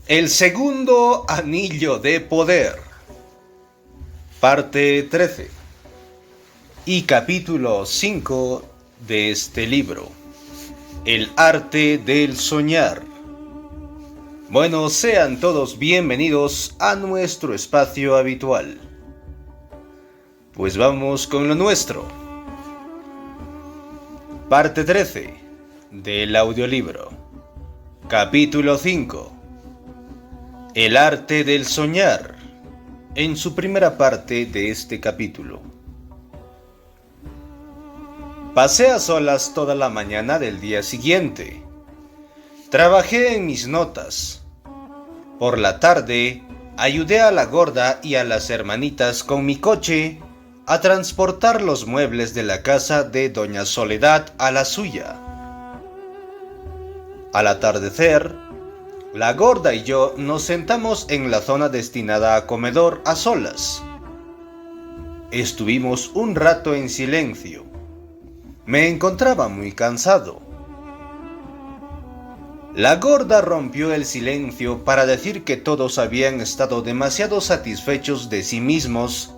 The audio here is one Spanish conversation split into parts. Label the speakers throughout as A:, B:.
A: El segundo anillo de poder. Parte 13 y capítulo 5 de este libro. El arte del soñar. Bueno, sean todos bienvenidos a nuestro espacio habitual. Pues vamos con lo nuestro. Parte 13 del audiolibro. Capítulo 5. El arte del soñar, en su primera parte de este capítulo. Pasé a solas toda la mañana del día siguiente. Trabajé en mis notas. Por la tarde, ayudé a la gorda y a las hermanitas con mi coche a transportar los muebles de la casa de doña Soledad a la suya. Al atardecer, la gorda y yo nos sentamos en la zona destinada a comedor a solas. Estuvimos un rato en silencio. Me encontraba muy cansado. La gorda rompió el silencio para decir que todos habían estado demasiado satisfechos de sí mismos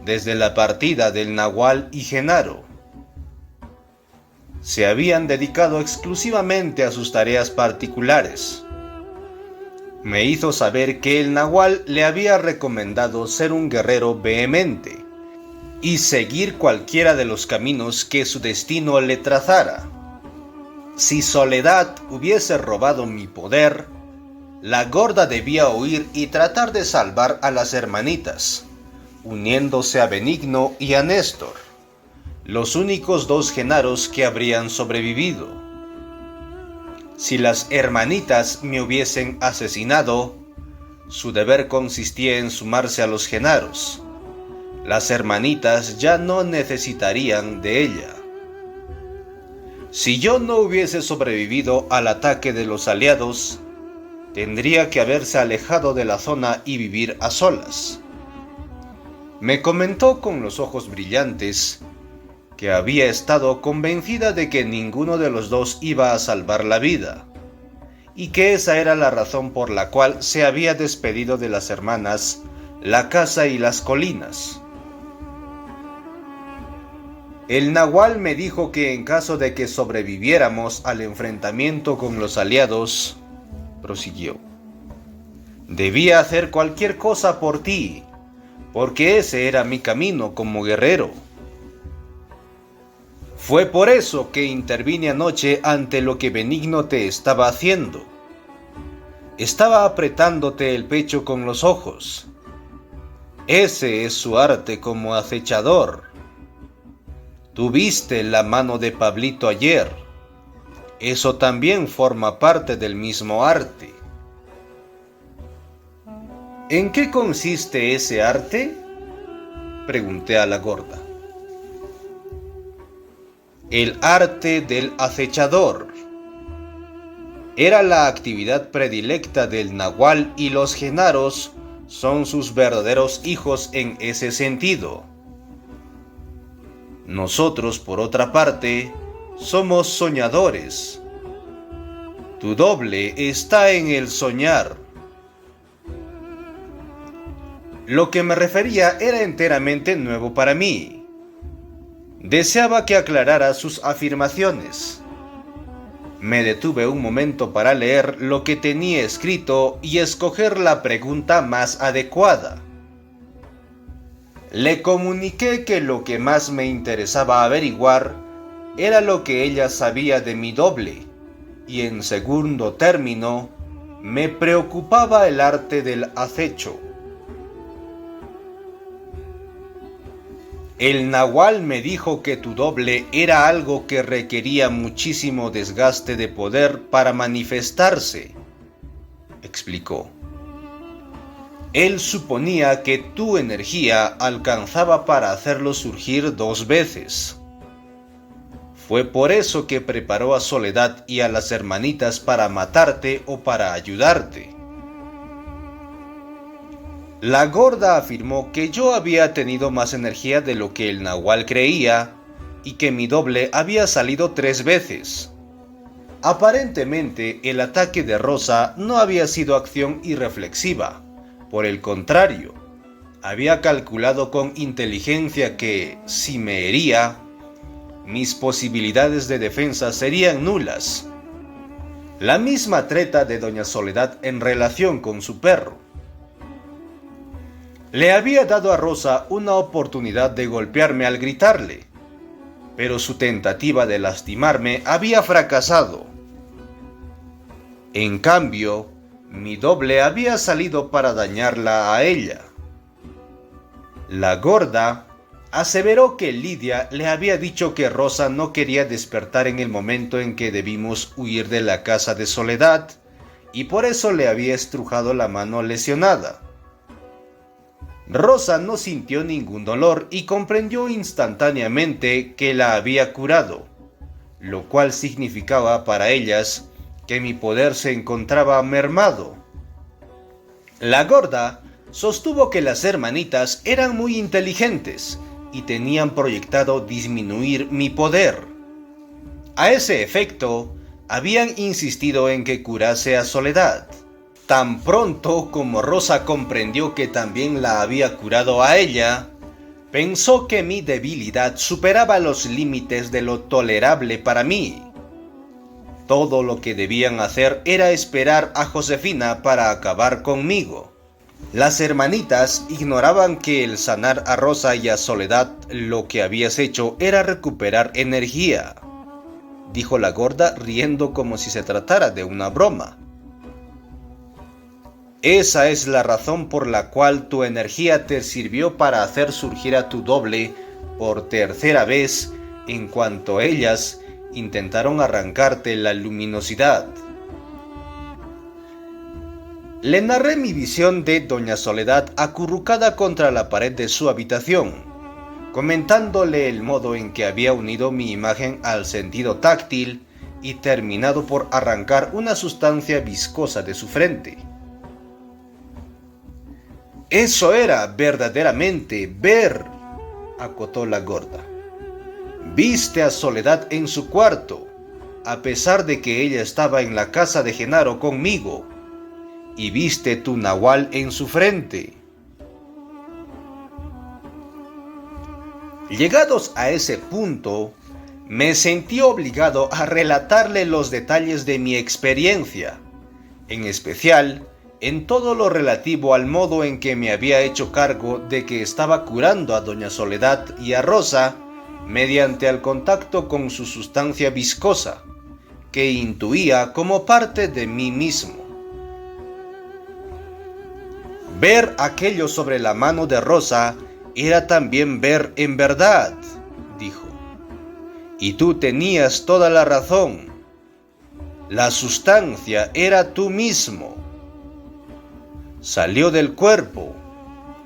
A: desde la partida del Nahual y Genaro. Se habían dedicado exclusivamente a sus tareas particulares. Me hizo saber que el Nahual le había recomendado ser un guerrero vehemente y seguir cualquiera de los caminos que su destino le trazara. Si Soledad hubiese robado mi poder, la gorda debía huir y tratar de salvar a las hermanitas, uniéndose a Benigno y a Néstor, los únicos dos Genaros que habrían sobrevivido. Si las hermanitas me hubiesen asesinado, su deber consistía en sumarse a los Genaros. Las hermanitas ya no necesitarían de ella. Si yo no hubiese sobrevivido al ataque de los aliados, tendría que haberse alejado de la zona y vivir a solas. Me comentó con los ojos brillantes que había estado convencida de que ninguno de los dos iba a salvar la vida, y que esa era la razón por la cual se había despedido de las hermanas, la casa y las colinas. El Nahual me dijo que en caso de que sobreviviéramos al enfrentamiento con los aliados, prosiguió, debía hacer cualquier cosa por ti, porque ese era mi camino como guerrero. Fue por eso que intervine anoche ante lo que Benigno te estaba haciendo. Estaba apretándote el pecho con los ojos. Ese es su arte como acechador. Tú viste la mano de Pablito ayer. Eso también forma parte del mismo arte. ¿En qué consiste ese arte?, pregunté a la gorda. El arte del acechador era la actividad predilecta del Nahual y los Genaros son sus verdaderos hijos en ese sentido. Nosotros, por otra parte, somos soñadores. Tu doble está en el soñar. Lo que me refería era enteramente nuevo para mí. Deseaba que aclarara sus afirmaciones. Me detuve un momento para leer lo que tenía escrito y escoger la pregunta más adecuada. Le comuniqué que lo que más me interesaba averiguar era lo que ella sabía de mi doble, y en segundo término, me preocupaba el arte del acecho. El Nahual me dijo que tu doble era algo que requería muchísimo desgaste de poder para manifestarse, explicó. Él suponía que tu energía alcanzaba para hacerlo surgir 2 veces. Fue por eso que preparó a Soledad y a las hermanitas para matarte o para ayudarte. La gorda afirmó que yo había tenido más energía de lo que el Nahual creía y que mi doble había salido 3 veces. Aparentemente, el ataque de Rosa no había sido acción irreflexiva. Por el contrario, había calculado con inteligencia que, si me hería, mis posibilidades de defensa serían nulas. La misma treta de doña Soledad en relación con su perro. Le había dado a Rosa una oportunidad de golpearme al gritarle, pero su tentativa de lastimarme había fracasado. En cambio, mi doble había salido para dañarla a ella. La gorda aseveró que Lidia le había dicho que Rosa no quería despertar en el momento en que debimos huir de la casa de Soledad y por eso le había estrujado la mano lesionada. Rosa no sintió ningún dolor y comprendió instantáneamente que la había curado, lo cual significaba para ellas que mi poder se encontraba mermado. La gorda sostuvo que las hermanitas eran muy inteligentes y tenían proyectado disminuir mi poder. A ese efecto, habían insistido en que curase a Soledad. Tan pronto como Rosa comprendió que también la había curado a ella, pensó que mi debilidad superaba los límites de lo tolerable para mí. Todo lo que debían hacer era esperar a Josefina para acabar conmigo. Las hermanitas ignoraban que el sanar a Rosa y a Soledad lo que habías hecho era recuperar energía, dijo la gorda riendo como si se tratara de una broma. Esa es la razón por la cual tu energía te sirvió para hacer surgir a tu doble por tercera vez en cuanto ellas intentaron arrancarte la luminosidad. Le narré mi visión de doña Soledad acurrucada contra la pared de su habitación, comentándole el modo en que había unido mi imagen al sentido táctil y terminado por arrancar una sustancia viscosa de su frente. Eso era verdaderamente ver, acotó la gorda. Viste a Soledad en su cuarto, a pesar de que ella estaba en la casa de Genaro conmigo, y viste tu nahual en su frente. Llegados a ese punto, me sentí obligado a relatarle los detalles de mi experiencia, en especial en todo lo relativo al modo en que me había hecho cargo de que estaba curando a doña Soledad y a Rosa mediante el contacto con su sustancia viscosa, que intuía como parte de mí mismo. Ver aquello sobre la mano de Rosa era también ver en verdad, dijo. Y tú tenías toda la razón. La sustancia era tú mismo. Salió del cuerpo.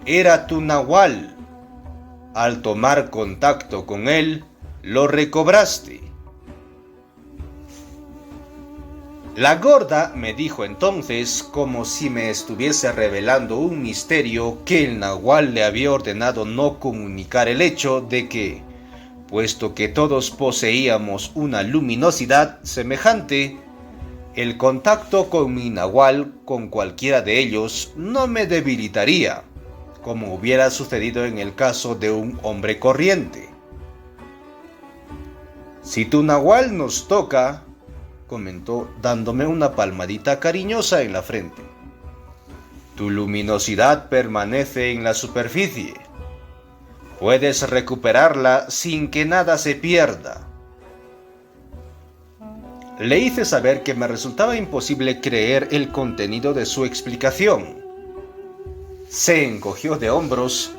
A: Era tu nahual. Al tomar contacto con él, lo recobraste. La gorda me dijo entonces, como si me estuviese revelando un misterio, que el nahual le había ordenado no comunicar el hecho de que, puesto que todos poseíamos una luminosidad semejante, el contacto con mi nahual con cualquiera de ellos no me debilitaría, como hubiera sucedido en el caso de un hombre corriente. Si tu nahual nos toca, comentó dándome una palmadita cariñosa en la frente, tu luminosidad permanece en la superficie. Puedes recuperarla sin que nada se pierda. Le hice saber que me resultaba imposible creer el contenido de su explicación. Se encogió de hombros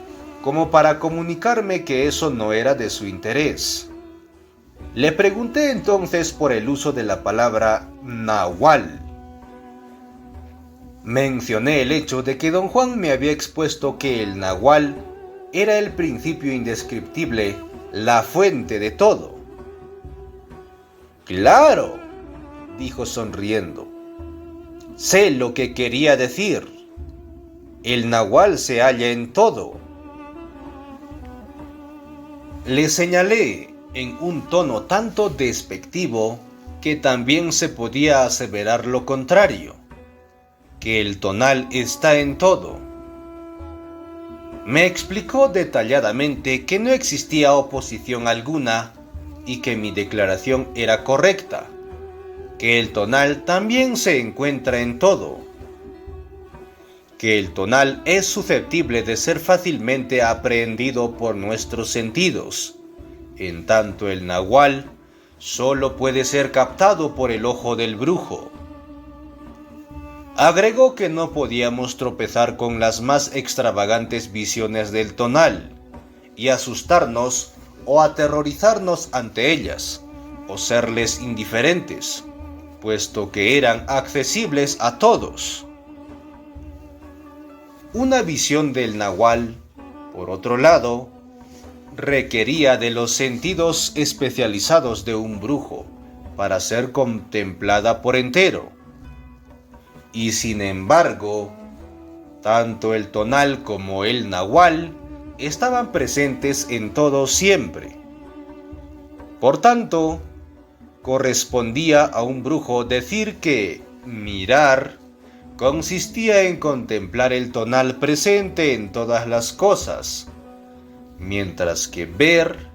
A: como para comunicarme que eso no era de su interés. Le pregunté entonces por el uso de la palabra nahual. Mencioné el hecho de que don Juan me había expuesto que el nahual era el principio indescriptible, la fuente de todo. Claro, dijo sonriendo. Sé lo que quería decir. El nahual se halla en todo. Le señalé en un tono tanto despectivo que también se podía aseverar lo contrario, que el tonal está en todo. Me explicó detalladamente que no existía oposición alguna y que mi declaración era correcta, que el tonal también se encuentra en todo, que el tonal es susceptible de ser fácilmente aprehendido por nuestros sentidos, en tanto el nahual solo puede ser captado por el ojo del brujo. Agregó que no podíamos tropezar con las más extravagantes visiones del tonal y asustarnos o aterrorizarnos ante ellas, o serles indiferentes, puesto que eran accesibles a todos. Una visión del nahual, por otro lado, requería de los sentidos especializados de un brujo para ser contemplada por entero. Y sin embargo, tanto el tonal como el nahual estaban presentes en todo siempre. Por tanto, correspondía a un brujo decir que mirar consistía en contemplar el tonal presente en todas las cosas, mientras que ver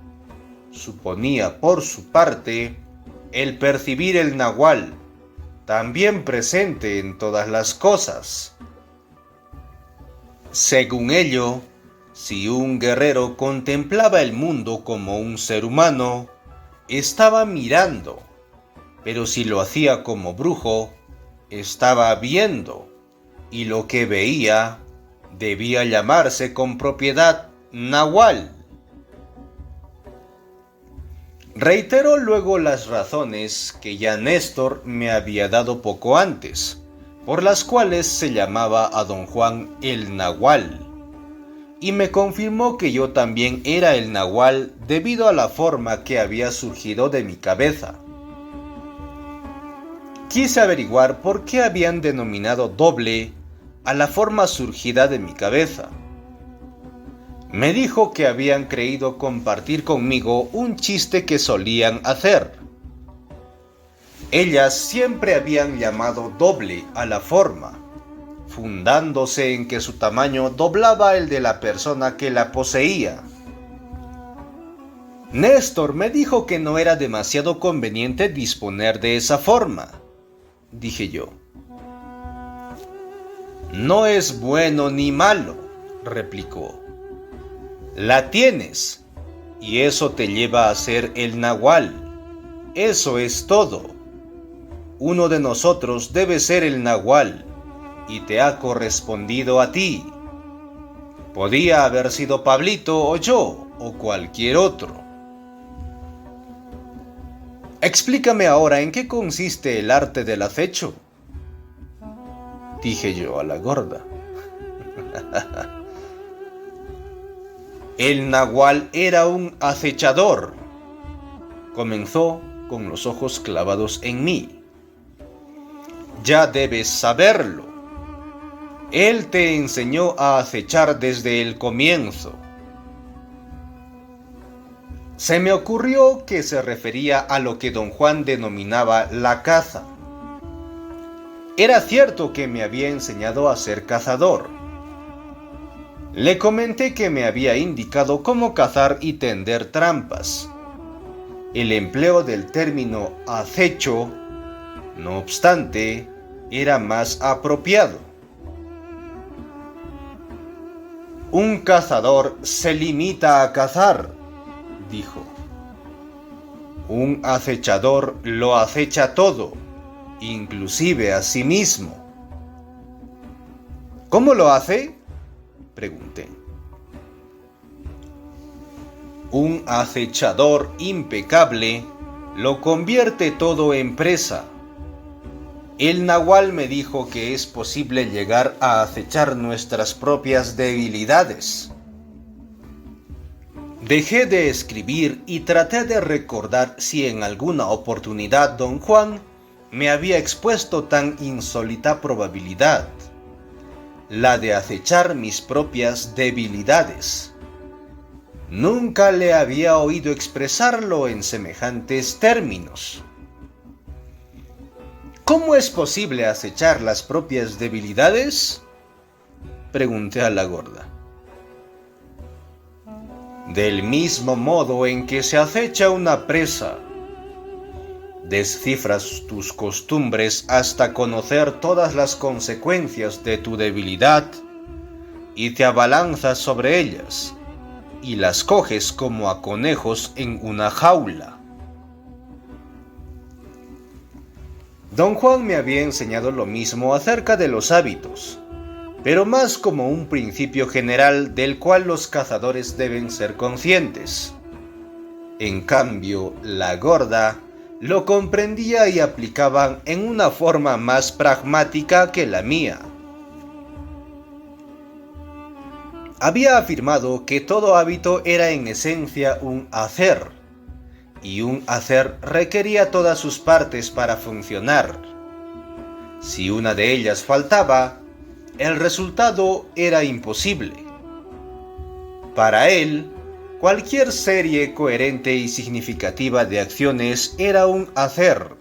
A: suponía por su parte el percibir el nahual, también presente en todas las cosas. Según ello, si un guerrero contemplaba el mundo como un ser humano, estaba mirando, pero si lo hacía como brujo, estaba viendo, y lo que veía debía llamarse con propiedad nahual. Reiteró luego las razones que ya Néstor me había dado poco antes, por las cuales se llamaba a don Juan el nahual, y me confirmó que yo también era el nahual debido a la forma que había surgido de mi cabeza. Quise averiguar por qué habían denominado doble a la forma surgida de mi cabeza. Me dijo que habían creído compartir conmigo un chiste que solían hacer. Ellas siempre habían llamado doble a la forma, fundándose en que su tamaño doblaba el de la persona que la poseía. Néstor me dijo que no era demasiado conveniente disponer de esa forma, dije yo. No es bueno ni malo, replicó. La tienes, y eso te lleva a ser el nahual. Eso es todo. Uno de nosotros debe ser el nahual, y te ha correspondido a ti. Podía haber sido Pablito o yo, o cualquier otro. Explícame ahora en qué consiste el arte del acecho, dije yo a la gorda. El nahual era un acechador, comenzó con los ojos clavados en mí. Ya debes saberlo. Él te enseñó a acechar desde el comienzo. Se me ocurrió que se refería a lo que don Juan denominaba la caza. Era cierto que me había enseñado a ser cazador. Le comenté que me había indicado cómo cazar y tender trampas. El empleo del término acecho, no obstante, era más apropiado. Un cazador se limita a cazar, dijo. Un acechador lo acecha todo, inclusive a sí mismo. ¿Cómo lo hace?, pregunté. Un acechador impecable lo convierte todo en presa. El nahual me dijo que es posible llegar a acechar nuestras propias debilidades. Dejé de escribir y traté de recordar si en alguna oportunidad don Juan me había expuesto tan insólita probabilidad, la de acechar mis propias debilidades. Nunca le había oído expresarlo en semejantes términos. ¿Cómo es posible acechar las propias debilidades?, pregunté a la gorda. Del mismo modo en que se acecha una presa. Descifras tus costumbres hasta conocer todas las consecuencias de tu debilidad y te abalanzas sobre ellas y las coges como a conejos en una jaula. Don Juan me había enseñado lo mismo acerca de los hábitos, pero más como un principio general del cual los cazadores deben ser conscientes. En cambio, la gorda lo comprendía y aplicaba en una forma más pragmática que la mía. Había afirmado que todo hábito era en esencia un hacer, y un hacer requería todas sus partes para funcionar. Si una de ellas faltaba, el resultado era imposible. Para él, cualquier serie coherente y significativa de acciones era un hacer.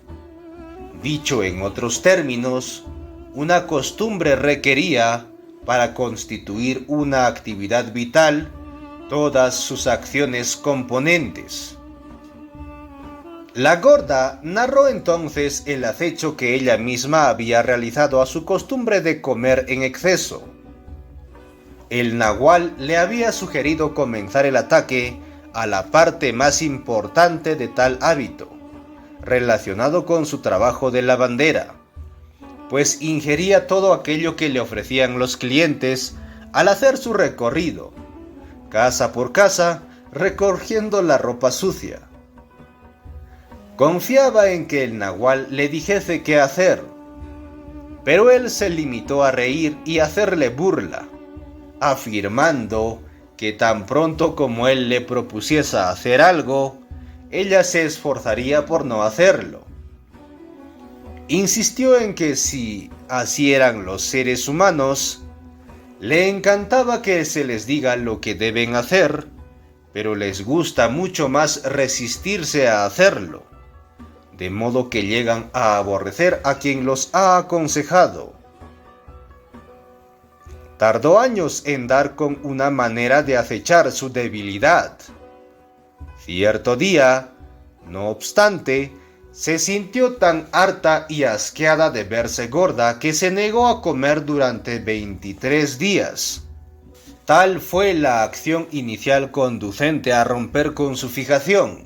A: Dicho en otros términos, una costumbre requería, para constituir una actividad vital, todas sus acciones componentes. La gorda narró entonces el acecho que ella misma había realizado a su costumbre de comer en exceso. El nahual le había sugerido comenzar el ataque a la parte más importante de tal hábito, relacionado con su trabajo de lavandera, pues ingería todo aquello que le ofrecían los clientes al hacer su recorrido, casa por casa, recogiendo la ropa sucia. Confiaba en que el nahual le dijese qué hacer, pero él se limitó a reír y hacerle burla, afirmando que tan pronto como él le propusiese hacer algo, ella se esforzaría por no hacerlo. Insistió en que si así eran los seres humanos, le encantaba que se les diga lo que deben hacer, pero les gusta mucho más resistirse a hacerlo, de modo que llegan a aborrecer a quien los ha aconsejado. Tardó años en dar con una manera de acechar su debilidad. Cierto día, no obstante, se sintió tan harta y asqueada de verse gorda que se negó a comer durante 23 días. Tal fue la acción inicial conducente a romper con su fijación.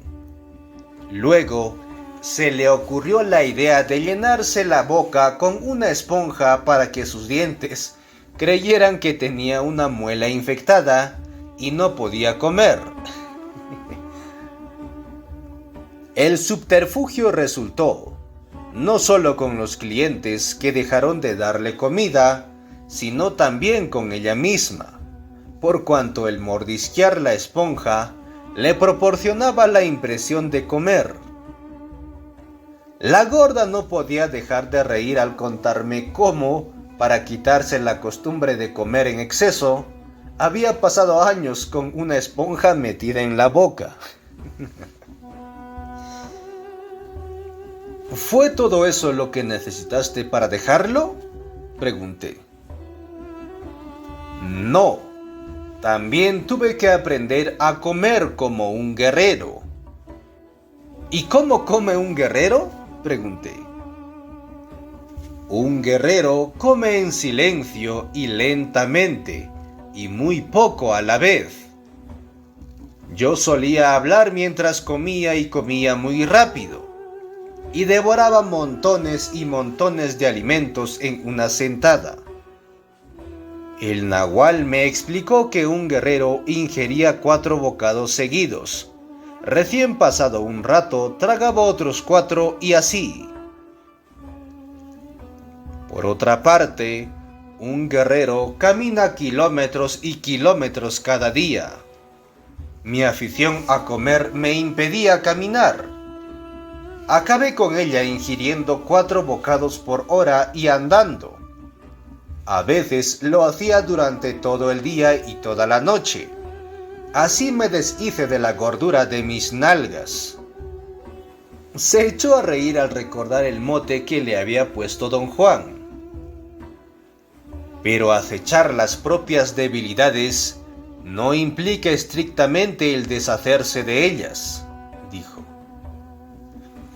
A: Luego, se le ocurrió la idea de llenarse la boca con una esponja para que sus dientes creyeran que tenía una muela infectada y no podía comer. El subterfugio resultó, no solo con los clientes que dejaron de darle comida, sino también con ella misma, por cuanto el mordisquear la esponja le proporcionaba la impresión de comer. La gorda no podía dejar de reír al contarme cómo, para quitarse la costumbre de comer en exceso, había pasado años con una esponja metida en la boca. ¿Fue todo eso lo que necesitaste para dejarlo?, pregunté. No, también tuve que aprender a comer como un guerrero. ¿Y cómo come un guerrero?, pregunté. Un guerrero come en silencio y lentamente, y muy poco a la vez. Yo solía hablar mientras comía y comía muy rápido, y devoraba montones y montones de alimentos en una sentada. El nahual me explicó que un guerrero ingería 4 bocados seguidos. Recién pasado un rato, tragaba otros 4 y así. Por otra parte, un guerrero camina kilómetros y kilómetros cada día. Mi afición a comer me impedía caminar. Acabé con ella ingiriendo 4 bocados por hora y andando. A veces lo hacía durante todo el día y toda la noche. Así me deshice de la gordura de mis nalgas. Se echó a reír al recordar el mote que le había puesto don Juan. Pero acechar las propias debilidades no implica estrictamente el deshacerse de ellas, dijo.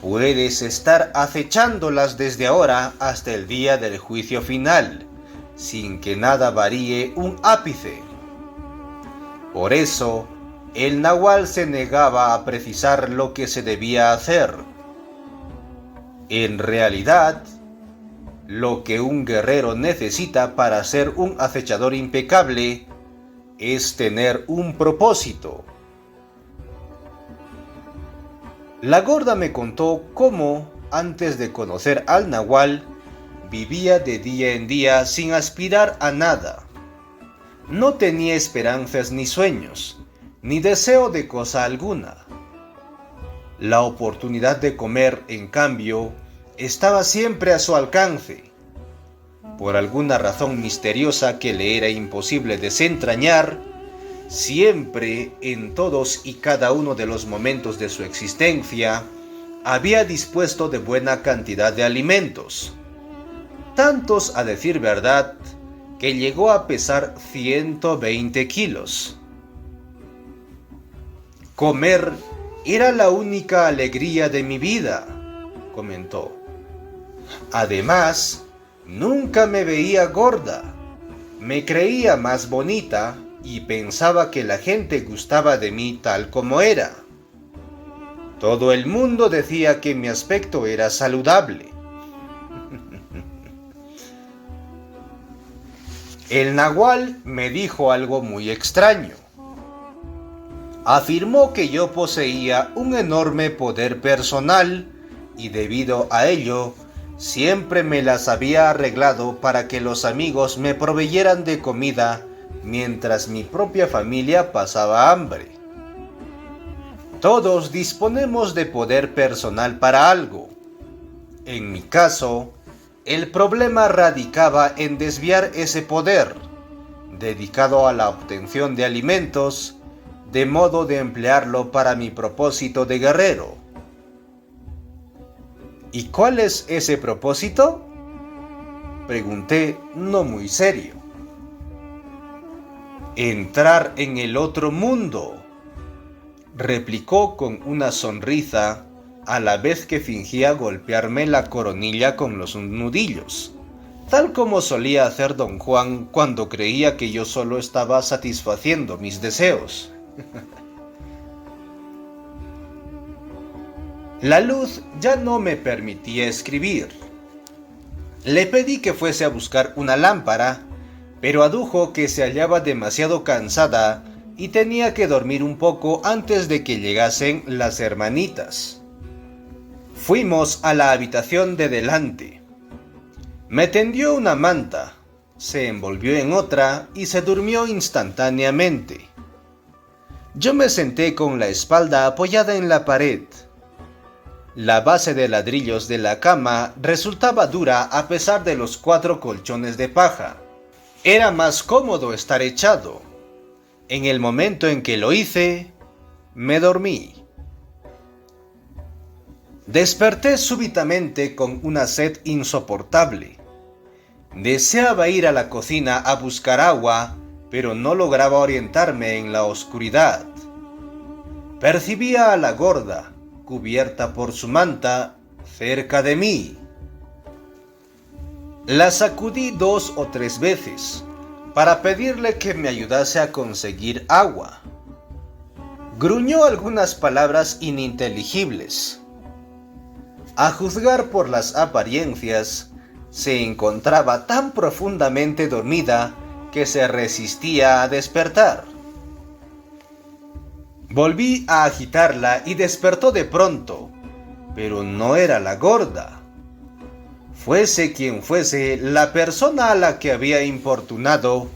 A: Puedes estar acechándolas desde ahora hasta el día del juicio final, sin que nada varíe un ápice. Por eso, el nahual se negaba a precisar lo que se debía hacer. En realidad, lo que un guerrero necesita para ser un acechador impecable es tener un propósito. La gorda me contó cómo, antes de conocer al nahual, vivía de día en día sin aspirar a nada. No tenía esperanzas ni sueños, ni deseo de cosa alguna. La oportunidad de comer, en cambio, estaba siempre a su alcance. Por alguna razón misteriosa que le era imposible desentrañar, siempre, en todos y cada uno de los momentos de su existencia, había dispuesto de buena cantidad de alimentos. Tantos, a decir verdad, que llegó a pesar 120 kilos. Comer era la única alegría de mi vida, comentó. Además, nunca me veía gorda. Me creía más bonita y pensaba que la gente gustaba de mí tal como era. Todo el mundo decía que mi aspecto era saludable. El nahual me dijo algo muy extraño. Afirmó que yo poseía un enorme poder personal y debido a ello, siempre me las había arreglado para que los amigos me proveyeran de comida mientras mi propia familia pasaba hambre. Todos disponemos de poder personal para algo. En mi caso, el problema radicaba en desviar ese poder, dedicado a la obtención de alimentos, de modo de emplearlo para mi propósito de guerrero. ¿Y cuál es ese propósito?, pregunté, no muy serio. Entrar en el otro mundo, replicó con una sonrisa, a la vez que fingía golpearme la coronilla con los nudillos, tal como solía hacer don Juan cuando creía que yo solo estaba satisfaciendo mis deseos. La luz ya no me permitía escribir. Le pedí que fuese a buscar una lámpara, pero adujo que se hallaba demasiado cansada y tenía que dormir un poco antes de que llegasen las hermanitas. Fuimos a la habitación de delante. Me tendió una manta, se envolvió en otra y se durmió instantáneamente. Yo me senté con la espalda apoyada en la pared. La base de ladrillos de la cama resultaba dura a pesar de los 4 colchones de paja. Era más cómodo estar echado. En el momento en que lo hice, me dormí. Desperté súbitamente con una sed insoportable. Deseaba ir a la cocina a buscar agua, pero no lograba orientarme en la oscuridad. Percibía a la gorda, cubierta por su manta, cerca de mí. La sacudí 2 o 3 veces para pedirle que me ayudase a conseguir agua. Gruñó algunas palabras ininteligibles. A juzgar por las apariencias, se encontraba tan profundamente dormida que se resistía a despertar. Volví a agitarla y despertó de pronto, pero no era la gorda. Fuese quien fuese la persona a la que había importunado,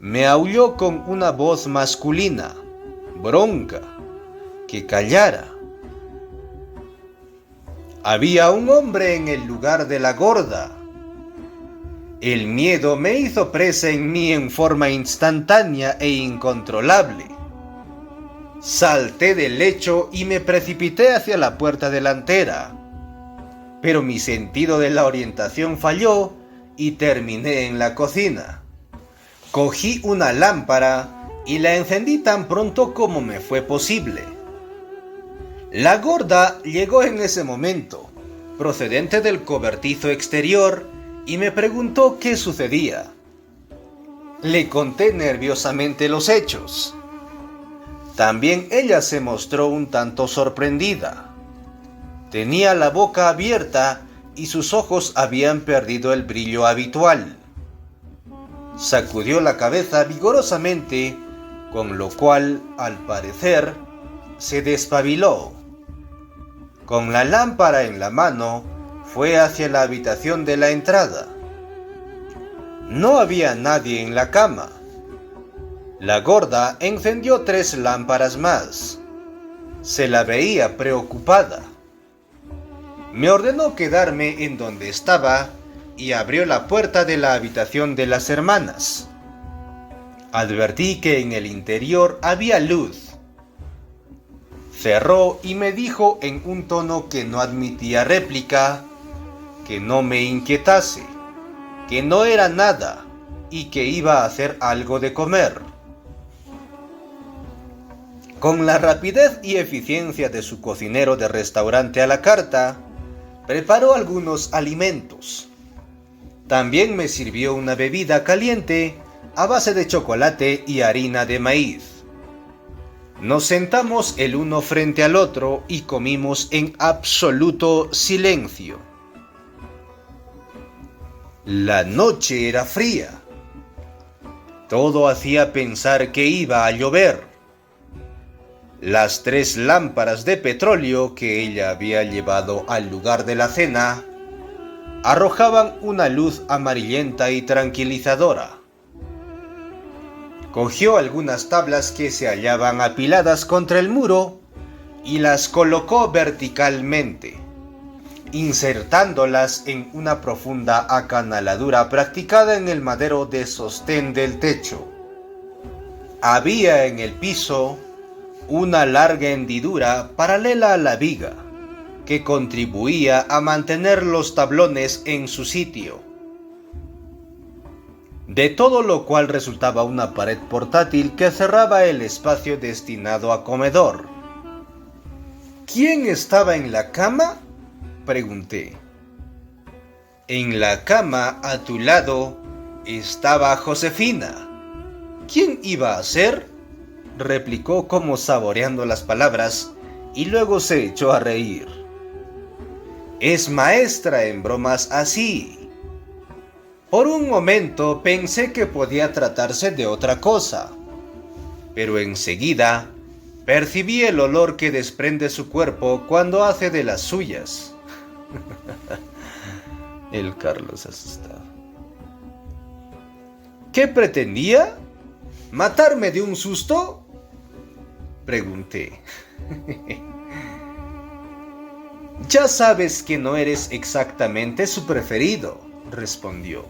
A: me aulló con una voz masculina, bronca, que callara. Había un hombre en el lugar de la gorda. El miedo me hizo presa en mí en forma instantánea e incontrolable. Salté del lecho y me precipité hacia la puerta delantera, pero mi sentido de la orientación falló y terminé en la cocina. Cogí una lámpara y la encendí tan pronto como me fue posible. La gorda llegó en ese momento, procedente del cobertizo exterior, y me preguntó qué sucedía. Le conté nerviosamente los hechos. También ella se mostró un tanto sorprendida. Tenía la boca abierta y sus ojos habían perdido el brillo habitual. Sacudió la cabeza vigorosamente, con lo cual, al parecer, se despabiló. Con la lámpara en la mano, fue hacia la habitación de la entrada. No había nadie en la cama. La gorda encendió 3 lámparas más. Se la veía preocupada. Me ordenó quedarme en donde estaba y abrió la puerta de la habitación de las hermanas. Advertí que en el interior había luz. Cerró y me dijo en un tono que no admitía réplica que no me inquietase, que no era nada y que iba a hacer algo de comer. Con la rapidez y eficiencia de su cocinero de restaurante a la carta, preparó algunos alimentos. También me sirvió una bebida caliente a base de chocolate y harina de maíz. Nos sentamos el uno frente al otro y comimos en absoluto silencio. La noche era fría. Todo hacía pensar que iba a llover. Las 3 lámparas de petróleo que ella había llevado al lugar de la cena arrojaban una luz amarillenta y tranquilizadora. Cogió algunas tablas que se hallaban apiladas contra el muro y las colocó verticalmente, insertándolas en una profunda acanaladura practicada en el madero de sostén del techo. Había en el piso una larga hendidura paralela a la viga, que contribuía a mantener los tablones en su sitio. De todo lo cual resultaba una pared portátil que cerraba el espacio destinado a comedor. ¿Quién estaba en la cama?, pregunté. En la cama a tu lado estaba Josefina. ¿Quién iba a ser?, replicó como saboreando las palabras, y luego se echó a reír. Es maestra en bromas así. Por un momento pensé que podía tratarse de otra cosa, pero enseguida percibí el olor que desprende su cuerpo cuando hace de las suyas. El Carlos asustado. ¿Qué pretendía? ¿Matarme de un susto?, pregunté. Ya sabes que no eres exactamente su preferido, respondió.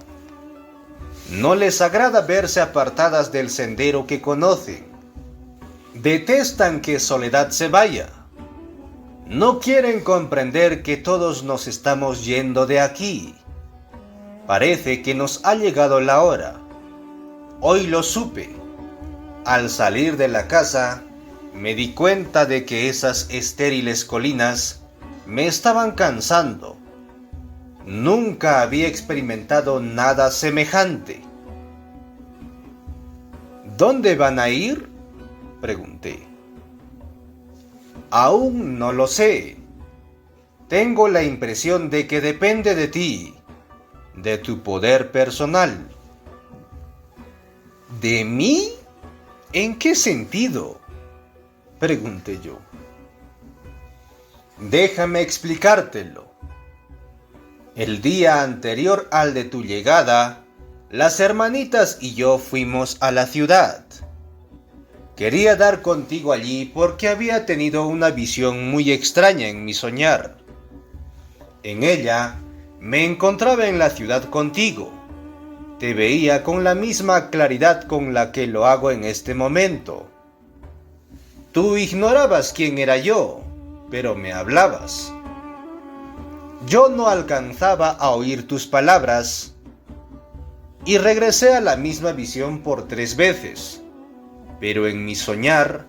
A: No les agrada verse apartadas del sendero que conocen. Detestan que Soledad se vaya. No quieren comprender que todos nos estamos yendo de aquí. Parece que nos ha llegado la hora. Hoy lo supe. Al salir de la casa, me di cuenta de que esas estériles colinas me estaban cansando. Nunca había experimentado nada semejante. ¿Dónde van a ir?, pregunté. Aún no lo sé. Tengo la impresión de que depende de ti, de tu poder personal. ¿De mí? ¿En qué sentido?, pregunté yo. Déjame explicártelo. El día anterior al de tu llegada, las hermanitas y yo fuimos a la ciudad. Quería dar contigo allí porque había tenido una visión muy extraña en mi soñar. En ella, me encontraba en la ciudad contigo. Te veía con la misma claridad con la que lo hago en este momento. Tú ignorabas quién era yo, pero me hablabas. Yo no alcanzaba a oír tus palabras y regresé a la misma visión por 3 veces, pero en mi soñar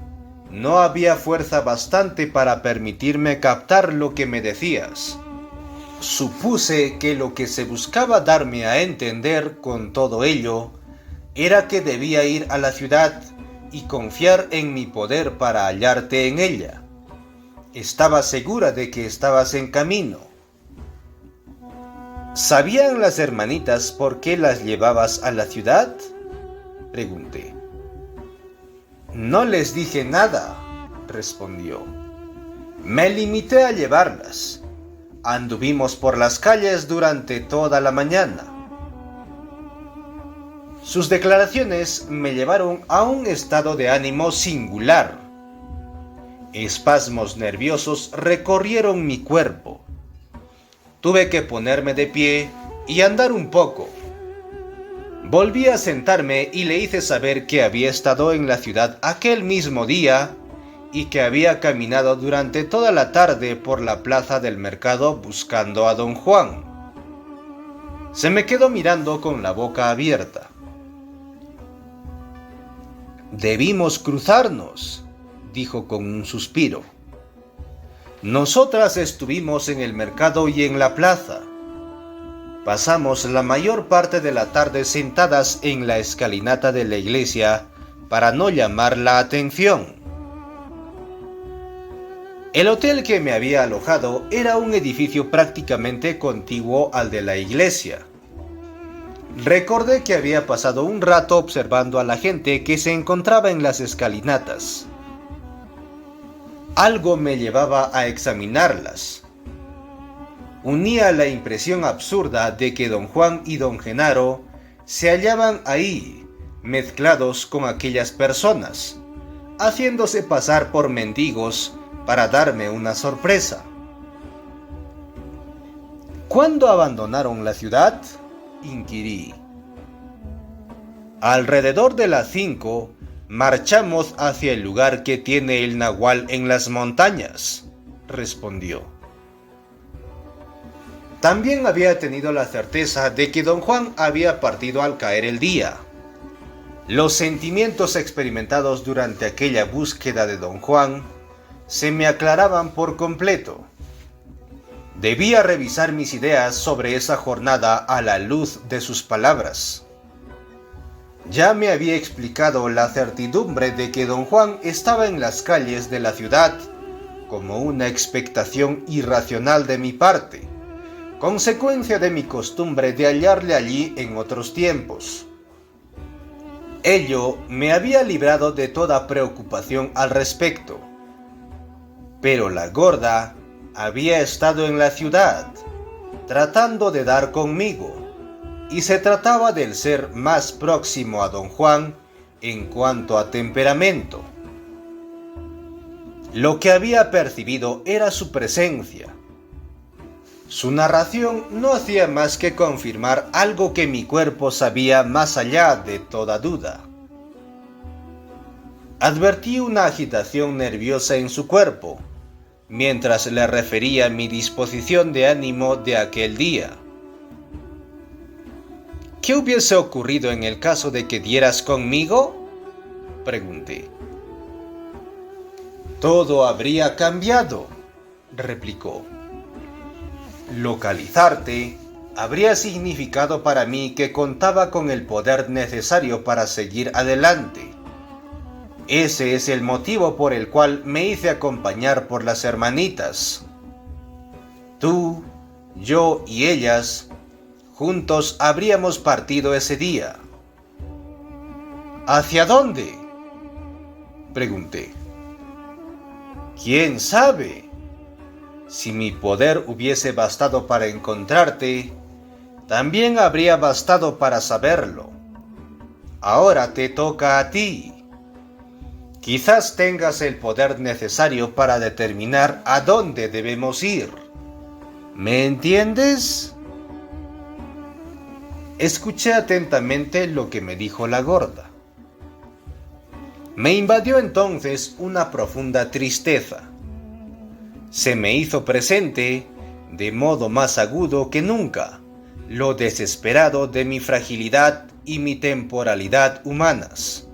A: no había fuerza bastante para permitirme captar lo que me decías. Supuse que lo que se buscaba darme a entender con todo ello era que debía ir a la ciudad y confiar en mi poder para hallarte en ella. Estaba segura de que estabas en camino. ¿Sabían las hermanitas por qué las llevabas a la ciudad?, pregunté. No les dije nada, respondió. Me limité a llevarlas. Anduvimos por las calles durante toda la mañana. Sus declaraciones me llevaron a un estado de ánimo singular. Espasmos nerviosos recorrieron mi cuerpo. Tuve que ponerme de pie y andar un poco. Volví a sentarme y le hice saber que había estado en la ciudad aquel mismo día y que había caminado durante toda la tarde por la plaza del mercado buscando a don Juan. Se me quedó mirando con la boca abierta. Debimos cruzarnos, dijo con un suspiro. Nosotras estuvimos en el mercado y en la plaza. Pasamos la mayor parte de la tarde sentadas en la escalinata de la iglesia para no llamar la atención. El hotel que me había alojado era un edificio prácticamente contiguo al de la iglesia. Recordé que había pasado un rato observando a la gente que se encontraba en las escalinatas. Algo me llevaba a examinarlas. Unía la impresión absurda de que don Juan y don Genaro se hallaban ahí, mezclados con aquellas personas, haciéndose pasar por mendigos para darme una sorpresa. ¿Cuándo abandonaron la ciudad?, inquirí. Alrededor de las 5 marchamos hacia el lugar que tiene el nahual en las montañas, respondió. También había tenido la certeza de que don Juan había partido al caer el día. Los sentimientos experimentados durante aquella búsqueda de don Juan se me aclaraban por completo. Debía revisar mis ideas sobre esa jornada a la luz de sus palabras. Ya me había explicado la certidumbre de que don Juan estaba en las calles de la ciudad como una expectación irracional de mi parte, consecuencia de mi costumbre de hallarle allí en otros tiempos. Ello me había librado de toda preocupación al respecto. Pero la gorda había estado en la ciudad, tratando de dar conmigo, y se trataba del ser más próximo a don Juan en cuanto a temperamento. Lo que había percibido era su presencia. Su narración no hacía más que confirmar algo que mi cuerpo sabía más allá de toda duda. Advertí una agitación nerviosa en su cuerpo, mientras le refería mi disposición de ánimo de aquel día. ¿Qué hubiese ocurrido en el caso de que dieras conmigo?, pregunté. Todo habría cambiado, replicó. Localizarte habría significado para mí que contaba con el poder necesario para seguir adelante. Ese es el motivo por el cual me hice acompañar por las hermanitas. Tú, yo y ellas, juntos habríamos partido ese día. ¿Hacia dónde?, pregunté. ¿Quién sabe? Si mi poder hubiese bastado para encontrarte, también habría bastado para saberlo. Ahora te toca a ti. Quizás tengas el poder necesario para determinar a dónde debemos ir. ¿Me entiendes? Escuché atentamente lo que me dijo la gorda. Me invadió entonces una profunda tristeza. Se me hizo presente, de modo más agudo que nunca, lo desesperado de mi fragilidad y mi temporalidad humanas.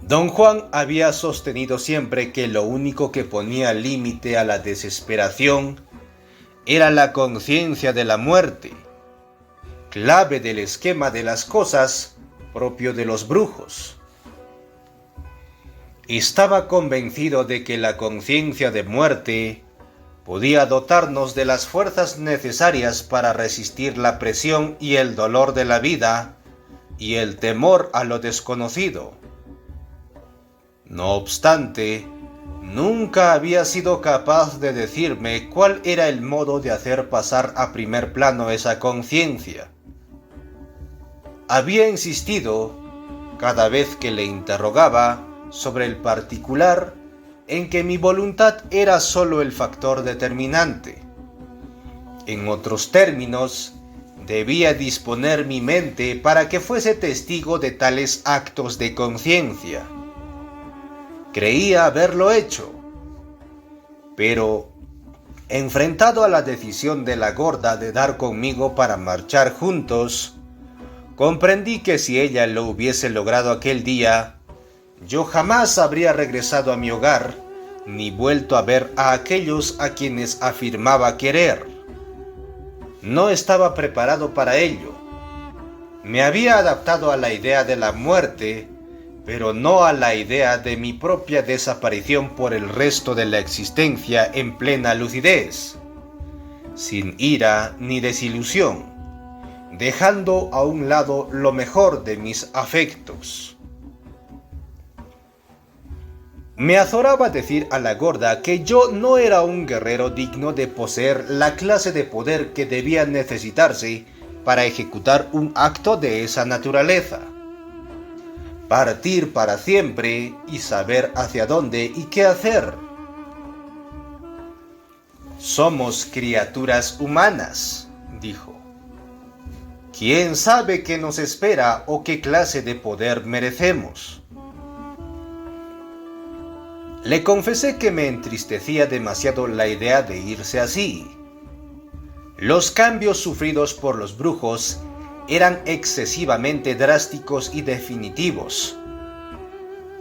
A: Don Juan había sostenido siempre que lo único que ponía límite a la desesperación era la conciencia de la muerte, clave del esquema de las cosas propio de los brujos. Estaba convencido de que la conciencia de muerte podía dotarnos de las fuerzas necesarias para resistir la presión y el dolor de la vida y el temor a lo desconocido. No obstante, nunca había sido capaz de decirme cuál era el modo de hacer pasar a primer plano esa conciencia. Había insistido, cada vez que le interrogaba, sobre el particular, en que mi voluntad era sólo el factor determinante. En otros términos, debía disponer mi mente para que fuese testigo de tales actos de conciencia. Creía haberlo hecho, pero, enfrentado a la decisión de la gorda de dar conmigo para marchar juntos, comprendí que si ella lo hubiese logrado aquel día, yo jamás habría regresado a mi hogar, ni vuelto a ver a aquellos a quienes afirmaba querer. No estaba preparado para ello. Me había adaptado a la idea de la muerte, pero no a la idea de mi propia desaparición por el resto de la existencia en plena lucidez, sin ira ni desilusión, dejando a un lado lo mejor de mis afectos. Me azoraba decir a la gorda que yo no era un guerrero digno de poseer la clase de poder que debía necesitarse para ejecutar un acto de esa naturaleza. Partir para siempre y saber hacia dónde y qué hacer. Somos criaturas humanas, dijo. ¿Quién sabe qué nos espera o qué clase de poder merecemos? Le confesé que me entristecía demasiado la idea de irse así. Los cambios sufridos por los brujos eran excesivamente drásticos y definitivos.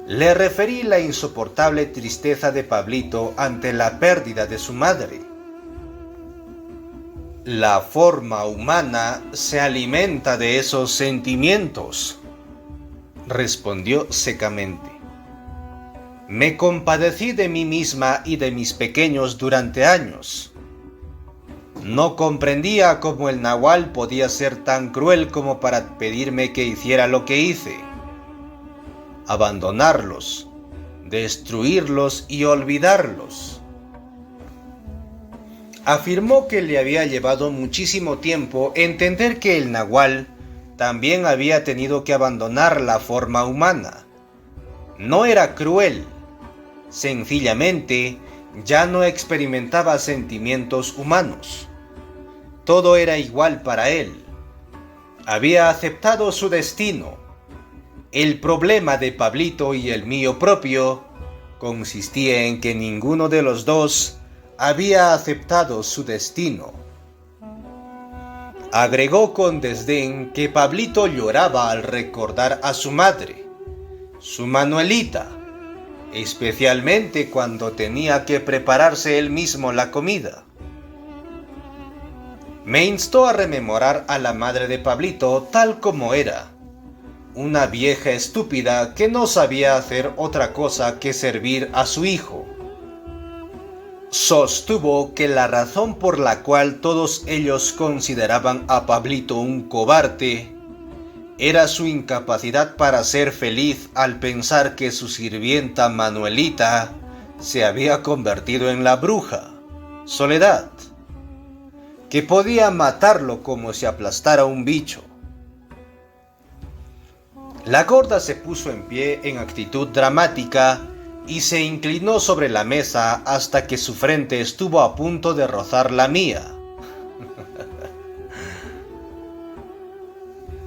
A: Le referí la insoportable tristeza de Pablito ante la pérdida de su madre. La forma humana se alimenta de esos sentimientos, respondió secamente. Me compadecí de mí misma y de mis pequeños durante años. No comprendía cómo el nahual podía ser tan cruel como para pedirme que hiciera lo que hice. Abandonarlos, destruirlos y olvidarlos. Afirmó que le había llevado muchísimo tiempo entender que el nahual también había tenido que abandonar la forma humana. No era cruel. Sencillamente, ya no experimentaba sentimientos humanos. Todo era igual para él. Había aceptado su destino. El problema de Pablito y el mío propio consistía en que ninguno de los dos había aceptado su destino. Agregó con desdén que Pablito lloraba al recordar a su madre, su Manuelita, especialmente cuando tenía que prepararse él mismo la comida. Me instó a rememorar a la madre de Pablito tal como era, una vieja estúpida que no sabía hacer otra cosa que servir a su hijo. Sostuvo que la razón por la cual todos ellos consideraban a Pablito un cobarde era su incapacidad para ser feliz al pensar que su sirvienta Manuelita se había convertido en la bruja, Soledad, que podía matarlo como si aplastara un bicho. La gorda se puso en pie en actitud dramática y se inclinó sobre la mesa hasta que su frente estuvo a punto de rozar la mía.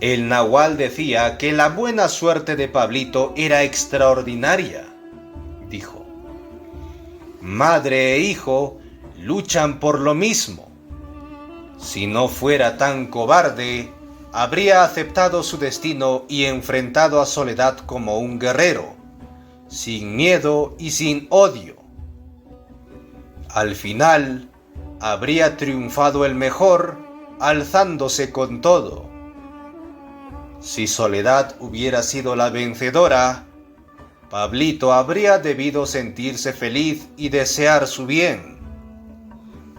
A: El nahual decía que la buena suerte de Pablito era extraordinaria, dijo. Madre e hijo luchan por lo mismo. Si no fuera tan cobarde, habría aceptado su destino y enfrentado a Soledad como un guerrero, sin miedo y sin odio. Al final, habría triunfado el mejor, alzándose con todo. Si Soledad hubiera sido la vencedora, Pablito habría debido sentirse feliz y desear su bien.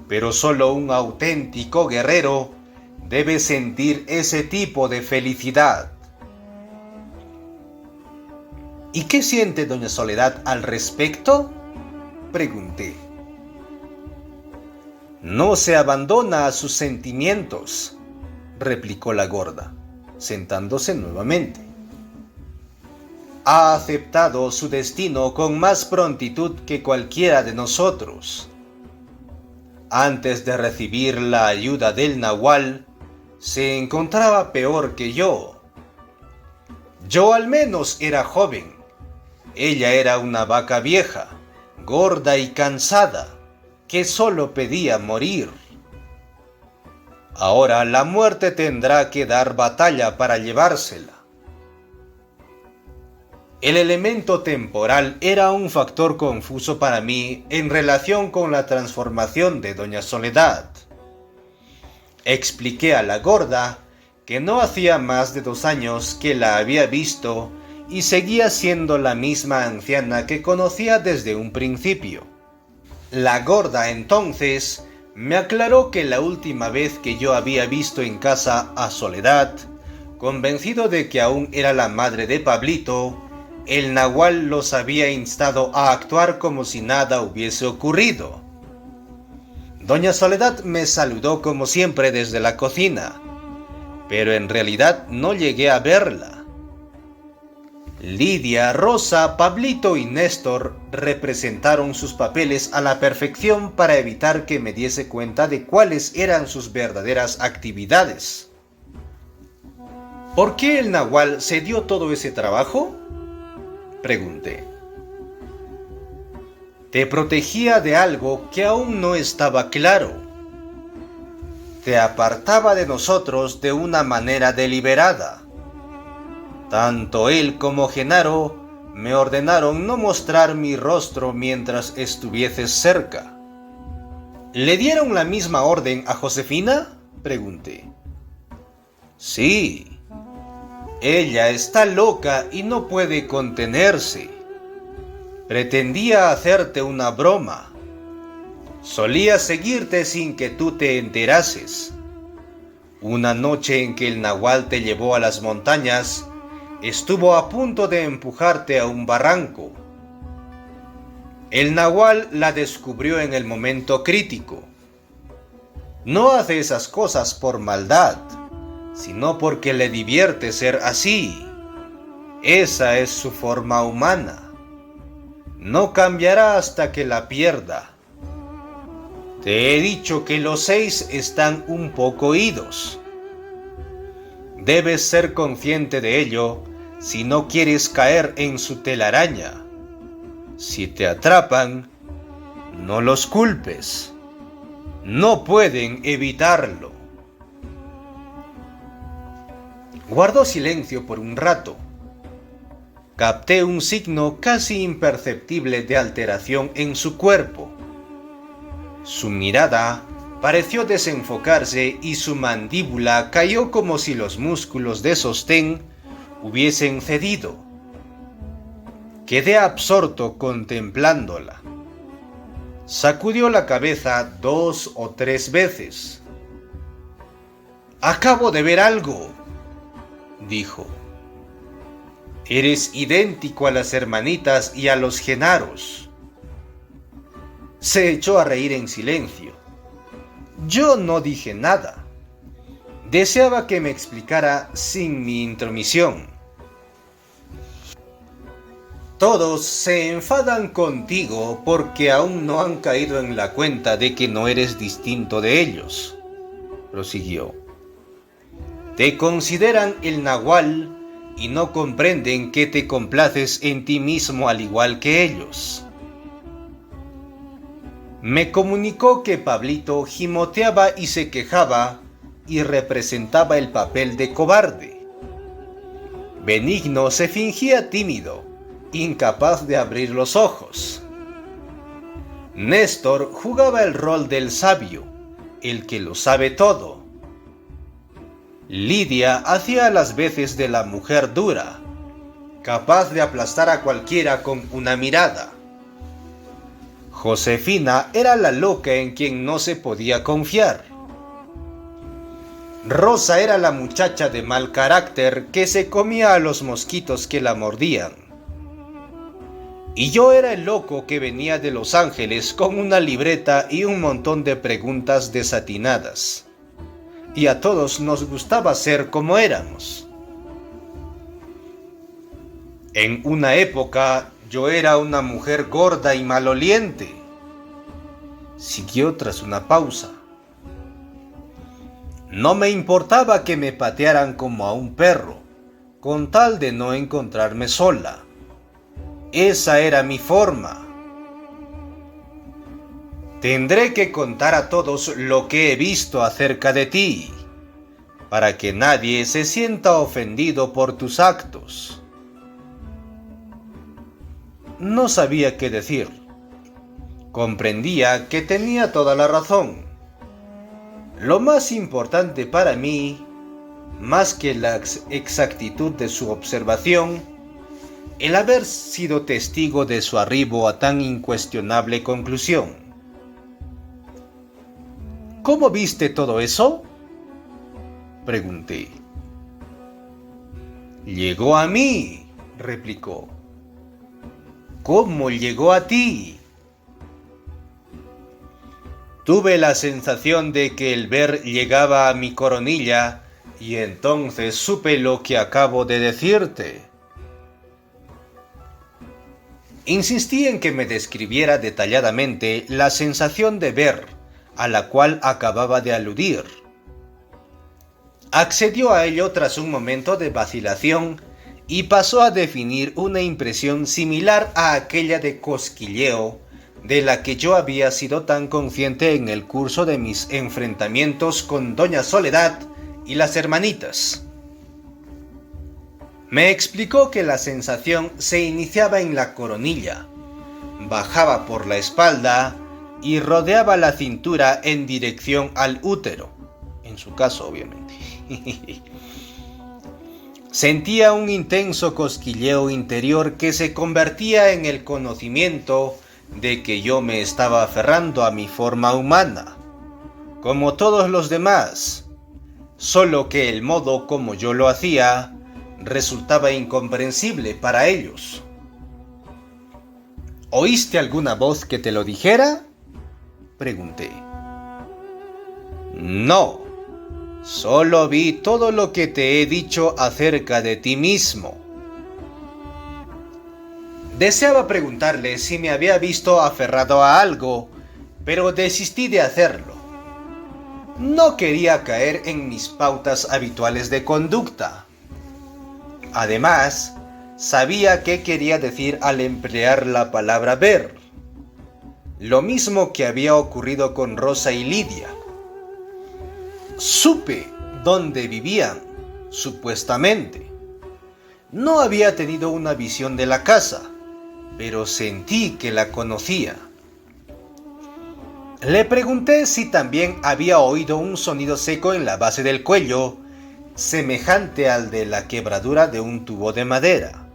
A: Pero solo un auténtico guerrero debe sentir ese tipo de felicidad. ¿Y qué siente doña Soledad al respecto?, pregunté. No se abandona a sus sentimientos, replicó la gorda, sentándose nuevamente. Ha aceptado su destino con más prontitud que cualquiera de nosotros. Antes de recibir la ayuda del nahual, se encontraba peor que yo. Yo al menos era joven. Ella era una vaca vieja, gorda y cansada, que solo pedía morir. Ahora la muerte tendrá que dar batalla para llevársela. El elemento temporal era un factor confuso para mí en relación con la transformación de doña Soledad. Expliqué a la gorda que no hacía más de 2 años que la había visto y seguía siendo la misma anciana que conocía desde un principio. La gorda entonces me aclaró que la última vez que yo había visto en casa a Soledad, convencido de que aún era la madre de Pablito, el nahual los había instado a actuar como si nada hubiese ocurrido. Doña Soledad me saludó como siempre desde la cocina, pero en realidad no llegué a verla. Lidia, Rosa, Pablito y Néstor representaron sus papeles a la perfección para evitar que me diese cuenta de cuáles eran sus verdaderas actividades. ¿Por qué el nahual se dio todo ese trabajo?, pregunté. Te protegía de algo que aún no estaba claro. Te apartaba de nosotros de una manera deliberada. Tanto él como Genaro me ordenaron no mostrar mi rostro mientras estuvieses cerca. ¿Le dieron la misma orden a Josefina?, pregunté. Sí. Ella está loca y no puede contenerse. Pretendía hacerte una broma. Solía seguirte sin que tú te enterases. Una noche en que el nahual te llevó a las montañas, estuvo a punto de empujarte a un barranco. El nahual la descubrió en el momento crítico. No hace esas cosas por maldad, sino porque le divierte ser así. Esa es su forma humana. No cambiará hasta que la pierda. Te he dicho que los 6 están un poco idos. Debes ser consciente de ello si no quieres caer en su telaraña. Si te atrapan, no los culpes. No pueden evitarlo. Guardó silencio por un rato. Capté un signo casi imperceptible de alteración en su cuerpo. Su mirada pareció desenfocarse y su mandíbula cayó como si los músculos de sostén hubiesen cedido. Quedé absorto contemplándola. Sacudió la cabeza 2 o 3 veces. «Acabo de ver algo», dijo. «Eres idéntico a las hermanitas y a los Genaros». Se echó a reír en silencio. Yo no dije nada. Deseaba que me explicara sin mi intromisión. Todos se enfadan contigo porque aún no han caído en la cuenta de que no eres distinto de ellos, prosiguió. Te consideran el nahual y no comprenden que te complaces en ti mismo al igual que ellos. Me comunicó que Pablito gimoteaba y se quejaba y representaba el papel de cobarde. Benigno se fingía tímido, incapaz de abrir los ojos. Néstor jugaba el rol del sabio, el que lo sabe todo. Lidia hacía las veces de la mujer dura, capaz de aplastar a cualquiera con una mirada. Josefina era la loca en quien no se podía confiar. Rosa era la muchacha de mal carácter que se comía a los mosquitos que la mordían. Y yo era el loco que venía de Los Ángeles con una libreta y un montón de preguntas desatinadas. Y a todos nos gustaba ser como éramos. En una época yo era una mujer gorda y maloliente. Siguió tras una pausa. No me importaba que me patearan como a un perro, con tal de no encontrarme sola. Esa era mi forma. Tendré que contar a todos lo que he visto acerca de ti, para que nadie se sienta ofendido por tus actos. No sabía qué decir. Comprendía que tenía toda la razón. Lo más importante para mí, más que la exactitud de su observación, el haber sido testigo de su arribo a tan incuestionable conclusión. ¿Cómo viste todo eso?, pregunté. Llegó a mí, replicó. ¿Cómo llegó a ti? Tuve la sensación de que el ver llegaba a mi coronilla y entonces supe lo que acabo de decirte. Insistí en que me describiera detalladamente la sensación de ver a la cual acababa de aludir. Accedió a ello tras un momento de vacilación y pasó a definir una impresión similar a aquella de cosquilleo de la que yo había sido tan consciente en el curso de mis enfrentamientos con Doña Soledad y las hermanitas. Me explicó que la sensación se iniciaba en la coronilla, bajaba por la espalda y rodeaba la cintura en dirección al útero, en su caso obviamente. Sentía un intenso cosquilleo interior que se convertía en el conocimiento de que yo me estaba aferrando a mi forma humana, como todos los demás, solo que el modo como yo lo hacía resultaba incomprensible para ellos. ¿Oíste alguna voz que te lo dijera?, pregunté. No, solo vi todo lo que te he dicho acerca de ti mismo. Deseaba preguntarle si me había visto aferrado a algo, pero desistí de hacerlo. No quería caer en mis pautas habituales de conducta. Además, sabía qué quería decir al emplear la palabra ver. Lo mismo que había ocurrido con Rosa y Lidia. Supe dónde vivían, supuestamente. No había tenido una visión de la casa, pero sentí que la conocía. Le pregunté si también había oído un sonido seco en la base del cuello, semejante al de la quebradura de un tubo de madera.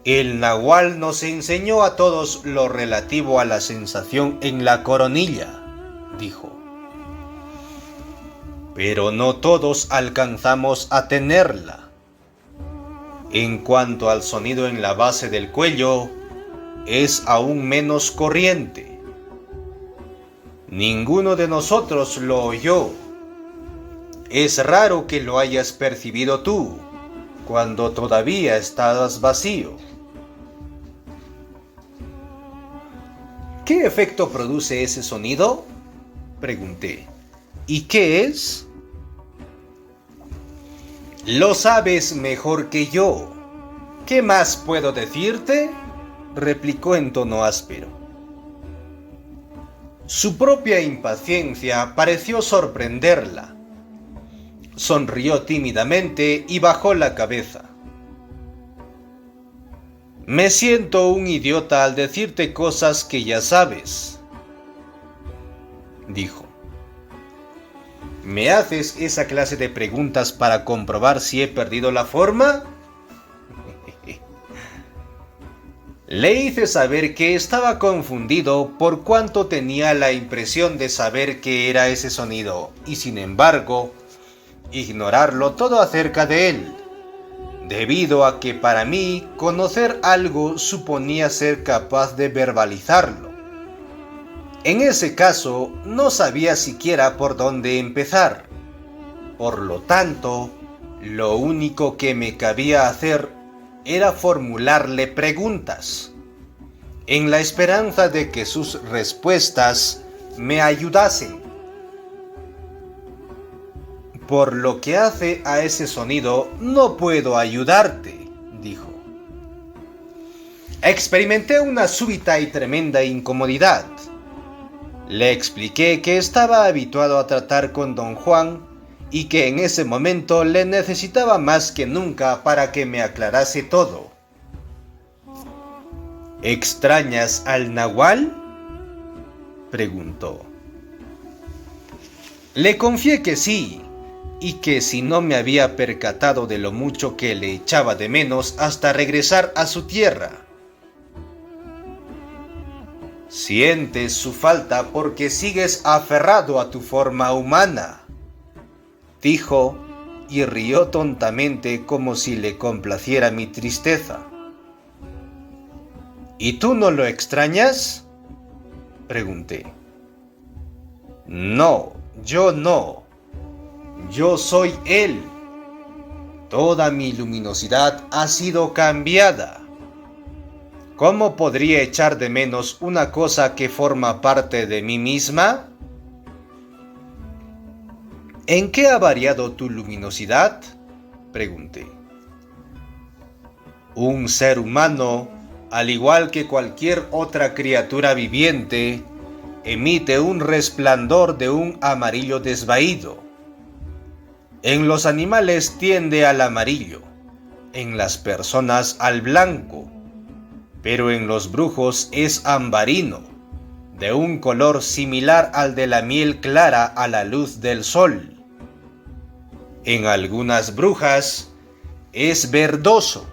A: El nahual nos enseñó a todos lo relativo a la sensación en la coronilla, dijo. Pero no todos alcanzamos a tenerla. En cuanto al sonido en la base del cuello, es aún menos corriente. Ninguno de nosotros lo oyó. Es raro que lo hayas percibido tú, cuando todavía estabas vacío. ¿Qué efecto produce ese sonido?, pregunté. ¿Y qué es? Lo sabes mejor que yo. ¿Qué más puedo decirte?, replicó en tono áspero. Su propia impaciencia pareció sorprenderla. Sonrió tímidamente y bajó la cabeza. Me siento un idiota al decirte cosas que ya sabes, dijo. ¿Me haces esa clase de preguntas para comprobar si he perdido la forma? Le hice saber que estaba confundido por cuanto tenía la impresión de saber qué era ese sonido y, sin embargo, ignorarlo todo acerca de él, debido a que para mí conocer algo suponía ser capaz de verbalizarlo. En ese caso, no sabía siquiera por dónde empezar. Por lo tanto, lo único que me cabía hacer era formularle preguntas, en la esperanza de que sus respuestas me ayudasen. Por lo que hace a ese sonido, no puedo ayudarte, dijo. Experimenté una súbita y tremenda incomodidad. Le expliqué que estaba habituado a tratar con don Juan y que en ese momento le necesitaba más que nunca para que me aclarase todo. ¿Extrañas al nahual?, preguntó. Le confié que sí, y que si no me había percatado de lo mucho que le echaba de menos hasta regresar a su tierra. Sientes su falta porque sigues aferrado a tu forma humana, dijo, y rió tontamente como si le complaciera mi tristeza. ¿Y tú no lo extrañas?, pregunté. No, yo no. Yo soy él. Toda mi luminosidad ha sido cambiada. ¿Cómo podría echar de menos una cosa que forma parte de mí misma? ¿En qué ha variado tu luminosidad?, pregunté. Un ser humano, al igual que cualquier otra criatura viviente, emite un resplandor de un amarillo desvaído. En los animales tiende al amarillo, en las personas al blanco, pero en los brujos es ambarino, de un color similar al de la miel clara a la luz del sol. En algunas brujas es verdoso.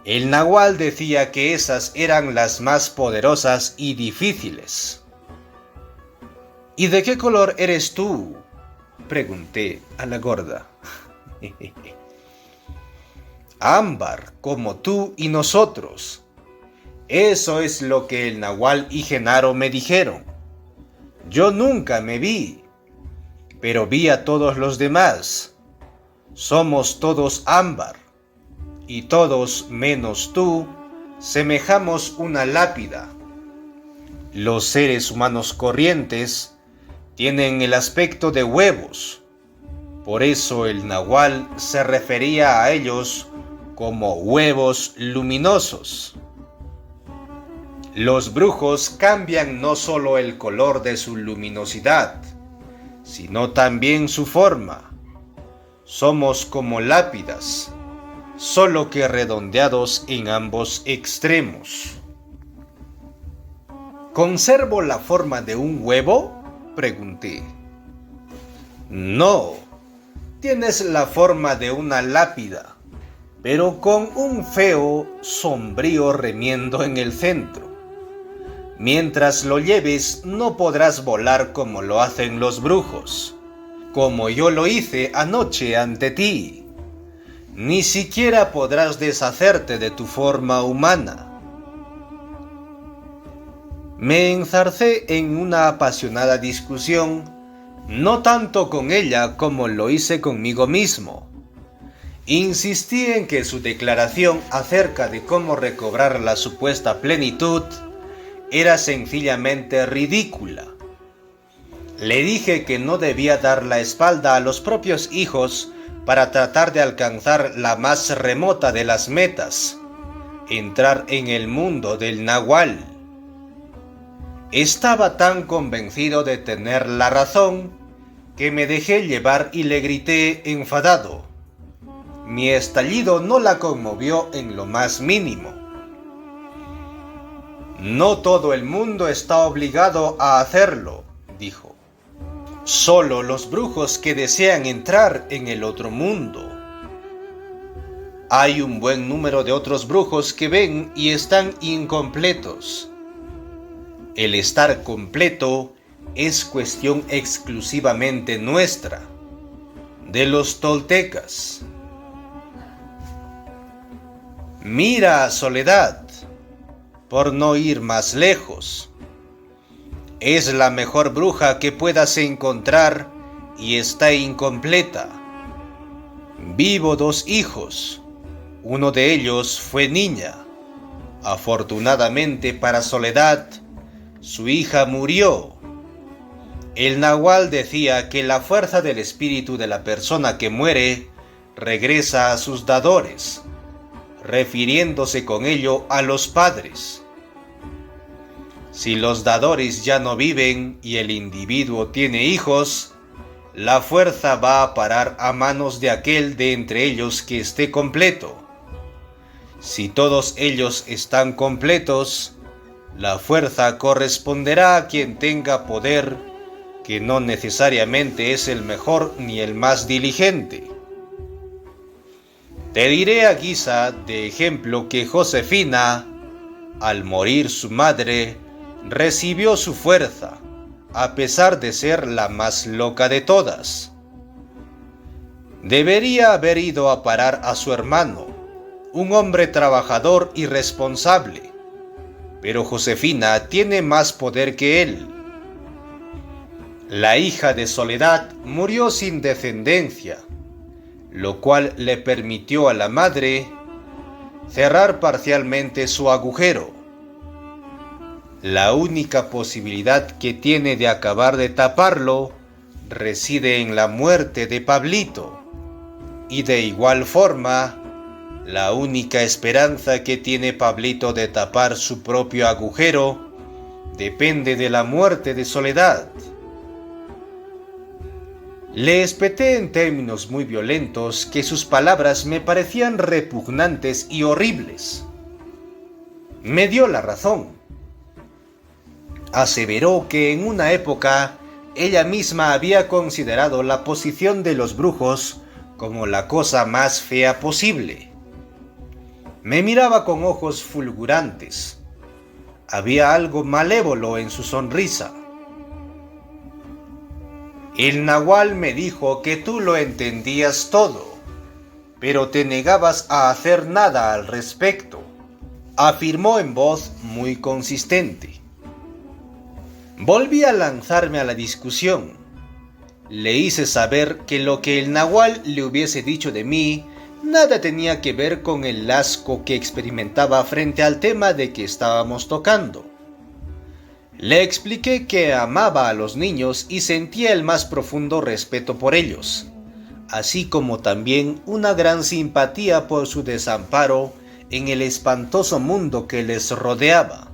A: El nahual decía que esas eran las más poderosas y difíciles. ¿Y de qué color eres tú?, pregunté a la gorda. Ámbar, como tú y nosotros. Eso es lo que el nahual y Genaro me dijeron. Yo nunca me vi, pero vi a todos los demás. Somos todos ámbar, y todos menos tú semejamos una lápida. Los seres humanos corrientes tienen el aspecto de huevos. Por eso el nahual se refería a ellos como huevos luminosos. Los brujos cambian no solo el color de su luminosidad, sino también su forma. Somos como lápidas, solo que redondeados en ambos extremos. ¿Conservo la forma de un huevo?, pregunté. No, tienes la forma de una lápida, pero con un feo, sombrío remiendo en el centro. Mientras lo lleves, no podrás volar como lo hacen los brujos, como yo lo hice anoche ante ti. Ni siquiera podrás deshacerte de tu forma humana. Me enzarcé en una apasionada discusión, no tanto con ella como lo hice conmigo mismo. Insistí en que su declaración acerca de cómo recobrar la supuesta plenitud era sencillamente ridícula. Le dije que no debía dar la espalda a los propios hijos para tratar de alcanzar la más remota de las metas, entrar en el mundo del Nahual. Estaba tan convencido de tener la razón que me dejé llevar y le grité enfadado. Mi estallido no la conmovió en lo más mínimo. No todo el mundo está obligado a hacerlo, dijo. Solo los brujos que desean entrar en el otro mundo. Hay un buen número de otros brujos que ven y están incompletos. El estar completo es cuestión exclusivamente nuestra, de los toltecas. Mira, Soledad, por no ir más lejos. Es la mejor bruja que puedas encontrar y está incompleta. Vivo 2 hijos. Uno de ellos fue niña. Afortunadamente para Soledad, su hija murió. El Nahual decía que la fuerza del espíritu de la persona que muere regresa a sus dadores, refiriéndose con ello a los padres. Si los dadores ya no viven y el individuo tiene hijos, la fuerza va a parar a manos de aquel de entre ellos que esté completo. Si todos ellos están completos, la fuerza corresponderá a quien tenga poder, que no necesariamente es el mejor ni el más diligente. Te diré a guisa de ejemplo que Josefina, al morir su madre, recibió su fuerza, a pesar de ser la más loca de todas. Debería haber ido a parar a su hermano, un hombre trabajador y responsable, pero Josefina tiene más poder que él. La hija de Soledad murió sin descendencia, lo cual le permitió a la madre cerrar parcialmente su agujero. La única posibilidad que tiene de acabar de taparlo reside en la muerte de Pablito, y de igual forma, la única esperanza que tiene Pablito de tapar su propio agujero depende de la muerte de Soledad. Le espeté en términos muy violentos que sus palabras me parecían repugnantes y horribles. Me dio la razón. Aseveró que en una época ella misma había considerado la posición de los brujos como la cosa más fea posible. Me miraba con ojos fulgurantes. Había algo malévolo en su sonrisa. El Nahual me dijo que tú lo entendías todo, pero te negabas a hacer nada al respecto, afirmó en voz muy consistente. Volví a lanzarme a la discusión. Le hice saber que lo que el Nahual le hubiese dicho de mí nada tenía que ver con el asco que experimentaba frente al tema de que estábamos tocando. Le expliqué que amaba a los niños y sentía el más profundo respeto por ellos, así como también una gran simpatía por su desamparo en el espantoso mundo que les rodeaba.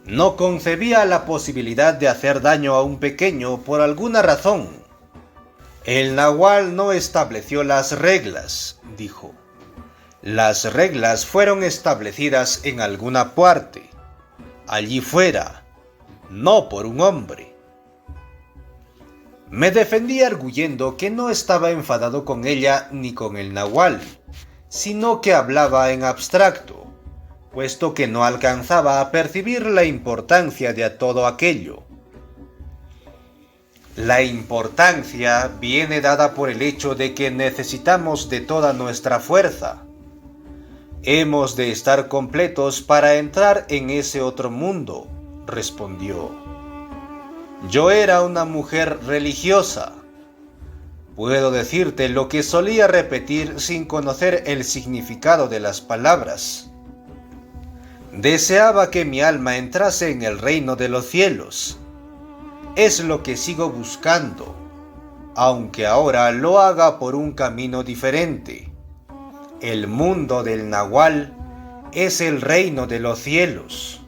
A: No concebía la posibilidad de hacer daño a un pequeño por alguna razón. El Nahual no estableció las reglas, dijo. Las reglas fueron establecidas en alguna parte, allí fuera, no por un hombre. Me defendí arguyendo que no estaba enfadado con ella ni con el Nahual, sino que hablaba en abstracto, puesto que no alcanzaba a percibir la importancia de todo aquello. La importancia viene dada por el hecho de que necesitamos de toda nuestra fuerza. Hemos de estar completos para entrar en ese otro mundo, respondió. Yo era una mujer religiosa. Puedo decirte lo que solía repetir sin conocer el significado de las palabras. Deseaba que mi alma entrase en el reino de los cielos. Es lo que sigo buscando, aunque ahora lo haga por un camino diferente. El mundo del Nahual es el reino de los cielos.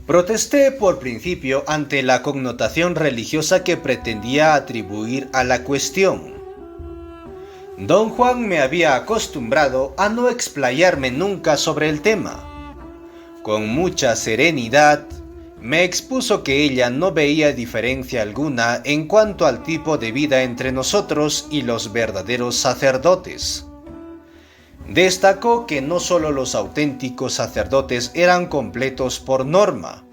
A: Protesté por principio ante la connotación religiosa que pretendía atribuir a la cuestión. Don Juan me había acostumbrado a no explayarme nunca sobre el tema. Con mucha serenidad, me expuso que ella no veía diferencia alguna en cuanto al tipo de vida entre nosotros y los verdaderos sacerdotes. Destacó que no solo los auténticos sacerdotes eran completos por norma,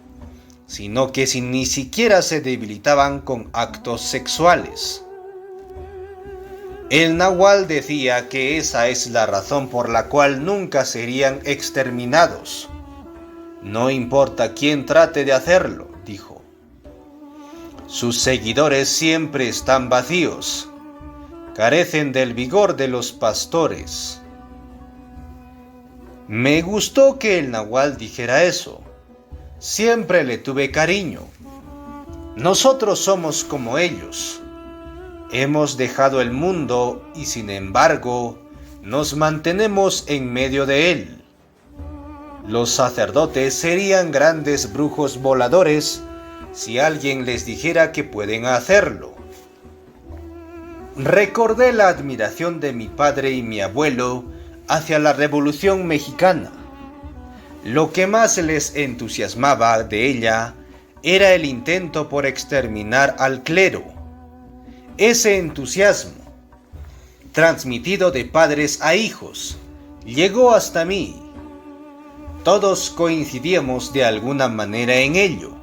A: sino que ni siquiera se debilitaban con actos sexuales. El Nahual decía que esa es la razón por la cual nunca serían exterminados. No importa quién trate de hacerlo, dijo. Sus seguidores siempre están vacíos, carecen del vigor de los pastores. Me gustó que el Nahual dijera eso. Siempre le tuve cariño. Nosotros somos como ellos. Hemos dejado el mundo y sin embargo nos mantenemos en medio de él. Los sacerdotes serían grandes brujos voladores si alguien les dijera que pueden hacerlo. Recordé la admiración de mi padre y mi abuelo hacia la Revolución Mexicana. Lo que más les entusiasmaba de ella era el intento por exterminar al clero. Ese entusiasmo, transmitido de padres a hijos, llegó hasta mí. Todos coincidíamos de alguna manera en ello.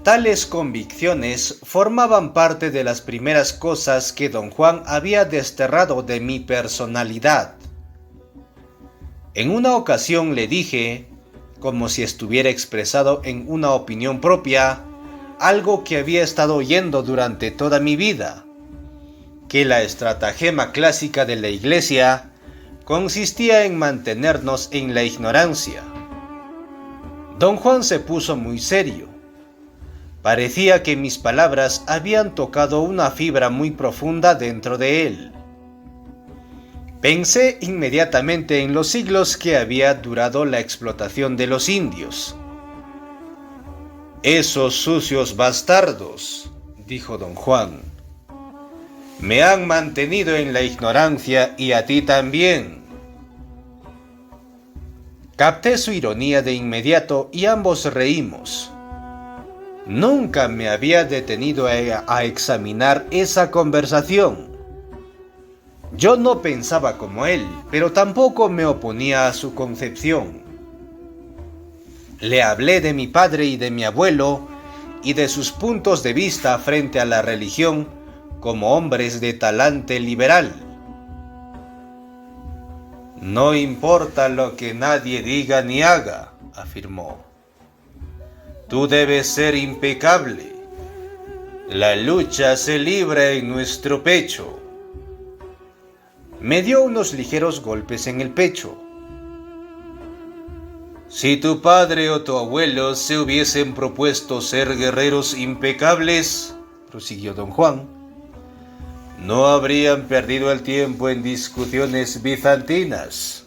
A: Tales convicciones formaban parte de las primeras cosas que don Juan había desterrado de mi personalidad. En una ocasión le dije, como si estuviera expresado en una opinión propia, algo que había estado oyendo durante toda mi vida, que la estratagema clásica de la Iglesia consistía en mantenernos en la ignorancia. Don Juan se puso muy serio. Parecía que mis palabras habían tocado una fibra muy profunda dentro de él. Pensé inmediatamente en los siglos que había durado la explotación de los indios. Esos sucios bastardos, dijo don Juan, me han mantenido en la ignorancia y a ti también. Capté su ironía de inmediato y ambos reímos. Nunca me había detenido a examinar esa conversación. Yo no pensaba como él, pero tampoco me oponía a su concepción. Le hablé de mi padre y de mi abuelo y de sus puntos de vista frente a la religión como hombres de talante liberal. No importa lo que nadie diga ni haga, afirmó. Tú debes ser impecable. La lucha se libra en nuestro pecho. Me dio unos ligeros golpes en el pecho. Si tu padre o tu abuelo se hubiesen propuesto ser guerreros impecables, prosiguió don Juan, no habrían perdido el tiempo en discusiones bizantinas.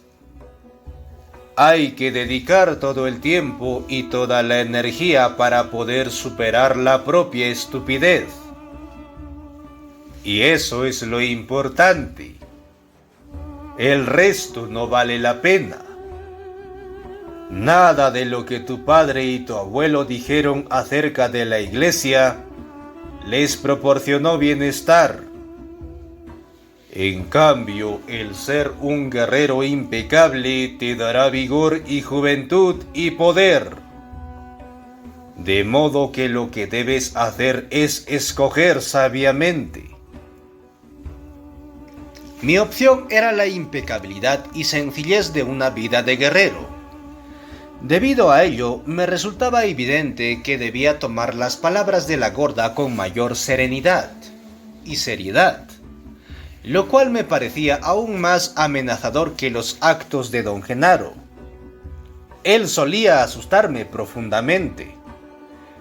A: Hay que dedicar todo el tiempo y toda la energía para poder superar la propia estupidez. Y eso es lo importante. El resto no vale la pena. Nada de lo que tu padre y tu abuelo dijeron acerca de la iglesia les proporcionó bienestar. En cambio, el ser un guerrero impecable te dará vigor y juventud y poder. De modo que lo que debes hacer es escoger sabiamente. Mi opción era la impecabilidad y sencillez de una vida de guerrero. Debido a ello, me resultaba evidente que debía tomar las palabras de la gorda con mayor serenidad y seriedad, lo cual me parecía aún más amenazador que los actos de don Genaro. Él solía asustarme profundamente.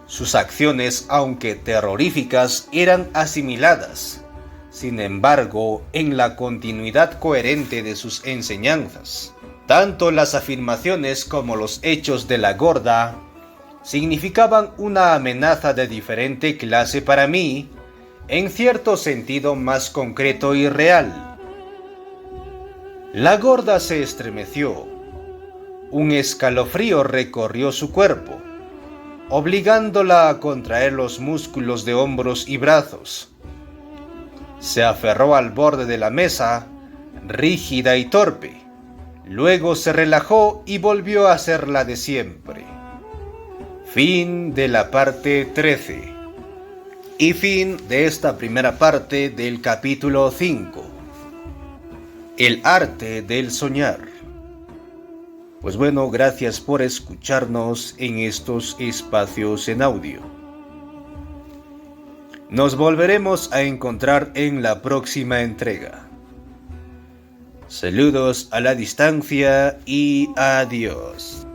A: Sus acciones, aunque terroríficas, eran asimiladas, sin embargo, en la continuidad coherente de sus enseñanzas. Tanto las afirmaciones como los hechos de la gorda significaban una amenaza de diferente clase para mí, en cierto sentido más concreto y real. La gorda se estremeció. Un escalofrío recorrió su cuerpo, obligándola a contraer los músculos de hombros y brazos. Se aferró al borde de la mesa, rígida y torpe. Luego se relajó y volvió a ser la de siempre. Fin de la parte 13. Y fin de esta primera parte del capítulo 5. El arte del soñar. Pues bueno, gracias por escucharnos en estos espacios en audio. Nos volveremos a encontrar en la próxima entrega. Saludos a la distancia y adiós.